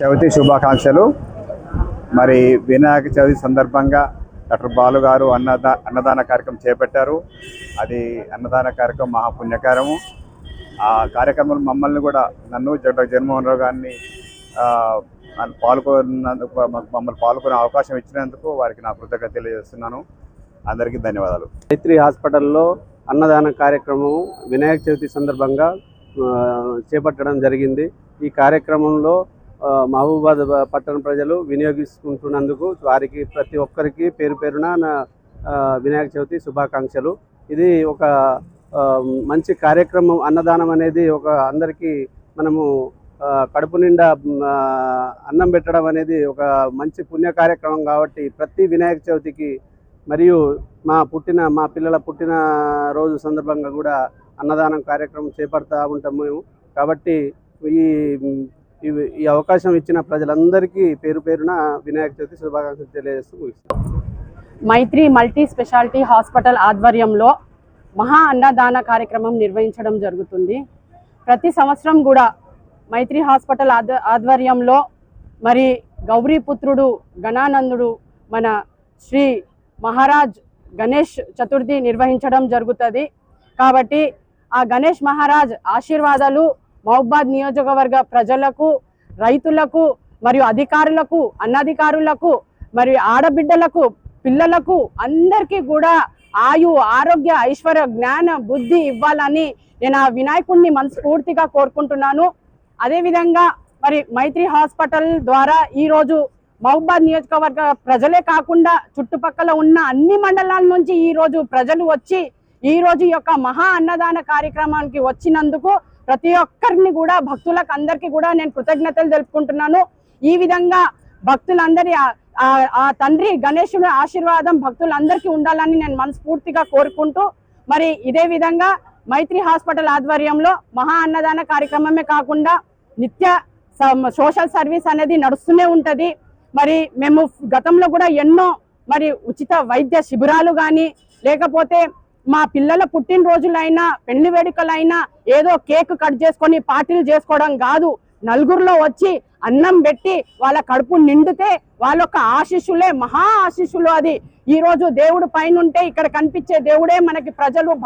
చవితి శుభాకాంక్షలు. మరి వినాయక చవితి సందర్భంగా డాక్టర్ బాలు గారు అన్నదాన కార్యక్రమం చేపట్టారు. అది అన్నదాన కార్యక్రమం మహాపుణ్యకారము. ఆ కార్యక్రమంలో మమ్మల్ని కూడా నన్ను డాక్టర్ జగన్మోహన్ రావు గారిని మమ్మల్ని పాల్గొనే అవకాశం ఇచ్చినందుకు వారికి నా కృతజ్ఞత తెలియజేస్తున్నాను. అందరికీ ధన్యవాదాలు. మైత్రి హాస్పిటల్లో అన్నదాన కార్యక్రమం వినాయక చవితి సందర్భంగా చేపట్టడం జరిగింది. ఈ కార్యక్రమంలో మహబూబాద్ పట్టణ ప్రజలు వినియోగించుకుంటున్నందుకు వారికి ప్రతి ఒక్కరికి పేరు పేరున నా వినాయక చవితి శుభాకాంక్షలు. ఇది ఒక మంచి కార్యక్రమం. అన్నదానం అనేది ఒక అందరికీ మనము కడుపు నిండా అన్నం పెట్టడం అనేది ఒక మంచి పుణ్య కార్యక్రమం కాబట్టి ప్రతి వినాయక చవితికి మరియు మా పిల్లల పుట్టిన రోజు సందర్భంగా కూడా అన్నదానం కార్యక్రమం చేపడతా ఉంటాము మేము. కాబట్టి ఈ అవకాశం ఇచ్చిన ప్రజలందరికీ పేరు పేరున వినాయక చవితి శుభాకాంక్షలు తెలియజేస్తూ ముగిస్తాం. మైత్రి మల్టీ స్పెషాలిటీ హాస్పిటల్ ఆధ్వర్యంలో మహా అన్నదాన కార్యక్రమం నిర్వహించడం జరుగుతుంది. ప్రతి సంవత్సరం కూడా మైత్రి హాస్పిటల్ ఆధ్వర్యంలో మరి గౌరీపుత్రుడు గణానందుడు మన శ్రీ మహారాజ్ గణేష్ చతుర్థి నిర్వహించడం జరుగుతుంది. కాబట్టి ఆ గణేష్ మహారాజ్ ఆశీర్వాదాలు మహబూబాద్ నియోజకవర్గ ప్రజలకు, రైతులకు మరియు అధికారులకు, అన్నధికారులకు మరియు ఆడబిడ్డలకు, పిల్లలకు అందరికీ కూడా ఆయు, ఆరోగ్య, ఐశ్వర్య, జ్ఞాన, బుద్ధి ఇవ్వాలని నేను ఆ వినాయకుడిని మనస్ఫూర్తిగా కోరుకుంటున్నాను. అదేవిధంగా మరి మైత్రి హాస్పిటల్ ద్వారా ఈరోజు మహబూబాద్ నియోజకవర్గ ప్రజలే కాకుండా చుట్టుపక్కల ఉన్న అన్ని మండలాల నుంచి ఈరోజు ప్రజలు వచ్చి ఈరోజు యొక్క మహా అన్నదాన కార్యక్రమానికి వచ్చినందుకు ప్రతి ఒక్కరిని కూడా భక్తులకు అందరికీ కూడా నేను కృతజ్ఞతలు తెలుపుకుంటున్నాను. ఈ విధంగా భక్తులందరి ఆ తండ్రి గణేశుడి ఆశీర్వాదం భక్తులందరికీ ఉండాలని నేను మనస్ఫూర్తిగా కోరుకుంటూ మరి ఇదే విధంగా మైత్రి హాస్పిటల్ ఆధ్వర్యంలో మహా అన్నదాన కార్యక్రమమే కాకుండా నిత్య సోషల్ సర్వీస్ అనేది నడుస్తూనే ఉంటుంది. మరి మేము గతంలో కూడా ఎన్నో మరి ఉచిత వైద్య శిబిరాలు కానీ లేకపోతే మా పిల్లల పుట్టినరోజులైనా పెళ్లి వేడుకలైనా ఏదో కేక్ కట్ చేసుకొని పార్టీలు చేసుకోవడం కాదు, నలుగురిలో వచ్చి అన్నం పెట్టి వాళ్ళ కడుపు నిండితే వాళ్ళొక్క ఆశీస్సులే మహా ఆశీస్సులు. అది ఈ రోజు దేవుడు పైన ఉంటే ఇక్కడ కనిపించే దేవుడే మనకి ప్రజలు